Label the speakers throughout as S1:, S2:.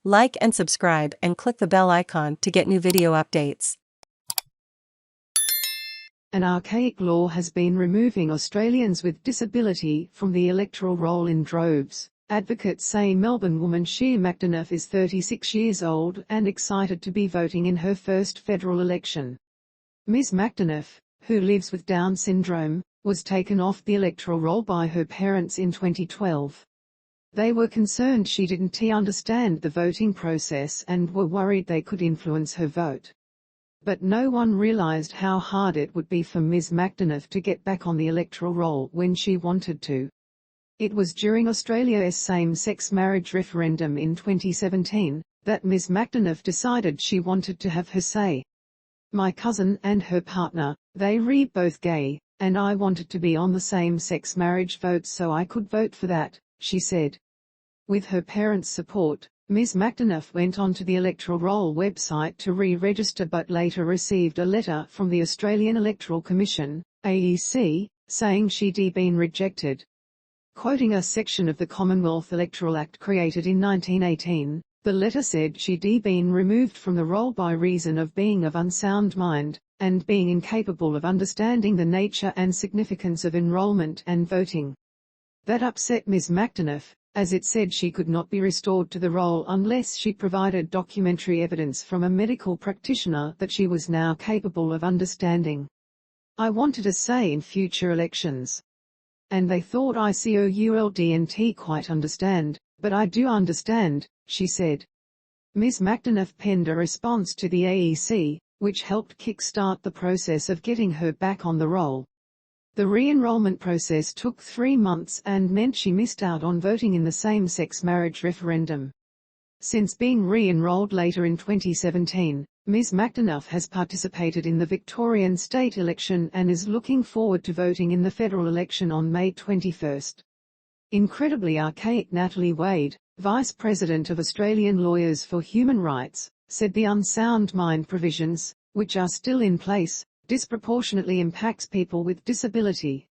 S1: Like and subscribe and click the bell icon to get new video updates.
S2: An archaic law has been removing Australians with disability from the electoral roll in droves. Advocates say Melbourne woman Shea McDonough is 36 years old and excited to be voting in her first federal election. Ms. McDonough, who lives with Down syndrome, was taken off the electoral roll by her parents in 2012. They were concerned she didn't understand the voting process and were worried they could influence her vote. But no one realised how hard it would be for Ms. McDonough to get back on the electoral roll when she wanted to. It was during Australia's same-sex marriage referendum in 2017 that Ms. McDonough decided she wanted to have her say. "My cousin and her partner, they're both gay, and I wanted to be on the same-sex marriage vote so I could vote for that," she said. With her parents' support, Ms. McDonough went onto the electoral roll website to re-register but later received a letter from the Australian Electoral Commission, AEC, saying she'd been rejected. Quoting a section of the Commonwealth Electoral Act created in 1918, the letter said she'd been removed from the roll by reason of being of unsound mind, and being incapable of understanding the nature and significance of enrolment and voting. That upset Ms. McDonough, as it said she could not be restored to the roll unless she provided documentary evidence from a medical practitioner that she was now capable of understanding. "I wanted a say in future elections. And they thought I couldn't quite understand, but I do understand," she said. Ms. McDonough penned a response to the AEC, which helped kick-start the process of getting her back on the roll. The re-enrollment process took 3 months and meant she missed out on voting in the same-sex marriage referendum. Since being re-enrolled later in 2017, Ms. McDonough has participated in the Victorian state election and is looking forward to voting in the federal election on May 21. Incredibly archaic. Natalie Wade, Vice President of Australian Lawyers for Human Rights, said the unsound mind provisions, which are still in place, disproportionately impacts people with disability.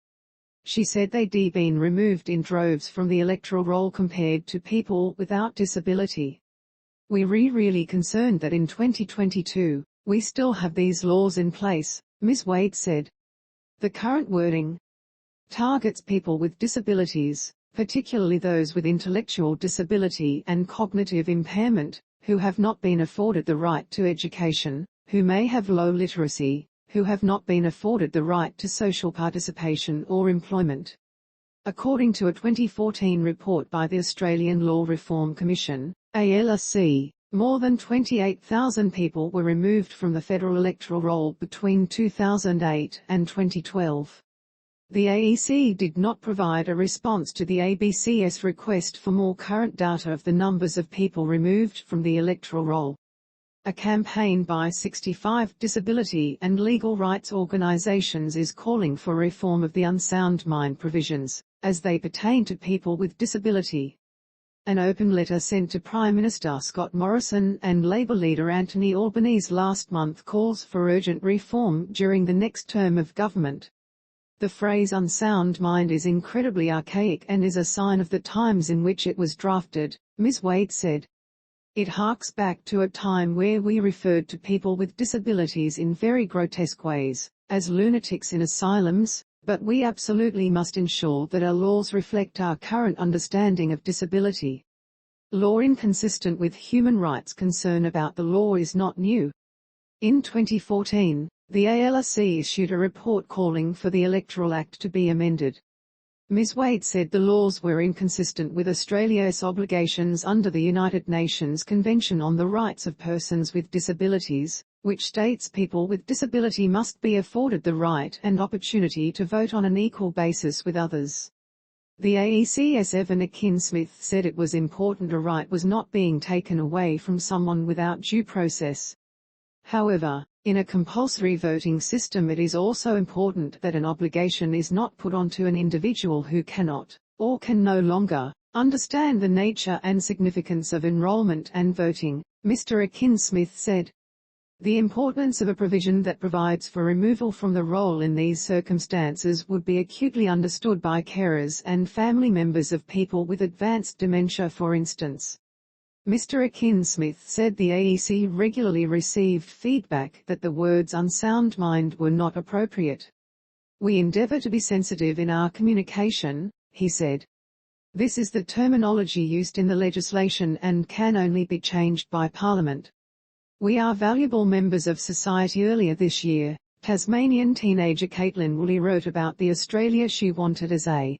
S2: She said they'd been removed in droves from the electoral roll compared to people without disability. "We're really concerned that in 2022, we still have these laws in place," Ms. Wade said. "The current wording targets people with disabilities, particularly those with intellectual disability and cognitive impairment, who have not been afforded the right to education, who may have low literacy, who have not been afforded the right to social participation or employment." According to a 2014 report by the Australian Law Reform Commission, ALRC, more than 28,000 people were removed from the federal electoral roll between 2008 and 2012. The AEC did not provide a response to the ABC's request for more current data of the numbers of people removed from the electoral roll. A campaign by 65 disability and legal rights organisations is calling for reform of the unsound mind provisions, as they pertain to people with disability. An open letter sent to Prime Minister Scott Morrison and Labour leader Anthony Albanese last month calls for urgent reform during the next term of government. The phrase unsound mind is incredibly archaic and is a sign of the times in which it was drafted, Ms. Wade said. "It harks back to a time where we referred to people with disabilities in very grotesque ways, as lunatics in asylums, but we absolutely must ensure that our laws reflect our current understanding of disability. Law inconsistent with human rights concern about the law is not new." In 2014, the ALRC issued a report calling for the Electoral Act to be amended. Ms. Wade said the laws were inconsistent with Australia's obligations under the United Nations Convention on the Rights of Persons with Disabilities, which states people with disability must be afforded the right and opportunity to vote on an equal basis with others. The AEC's Evan Akin-Smith said it was important a right was not being taken away from someone without due process. However, in a compulsory voting system it is also important that an obligation is not put onto an individual who cannot, or can no longer, understand the nature and significance of enrolment and voting, Mr. Akin-Smith said. The importance of a provision that provides for removal from the roll in these circumstances would be acutely understood by carers and family members of people with advanced dementia, for instance. Mr. Akin-Smith said the AEC regularly received feedback that the words unsound mind were not appropriate. We endeavour to be sensitive in our communication, he said. This is the terminology used in the legislation and can only be changed by Parliament. We are valuable members of society. Earlier this year, Tasmanian teenager Caitlin Woolley wrote about the Australia she wanted as a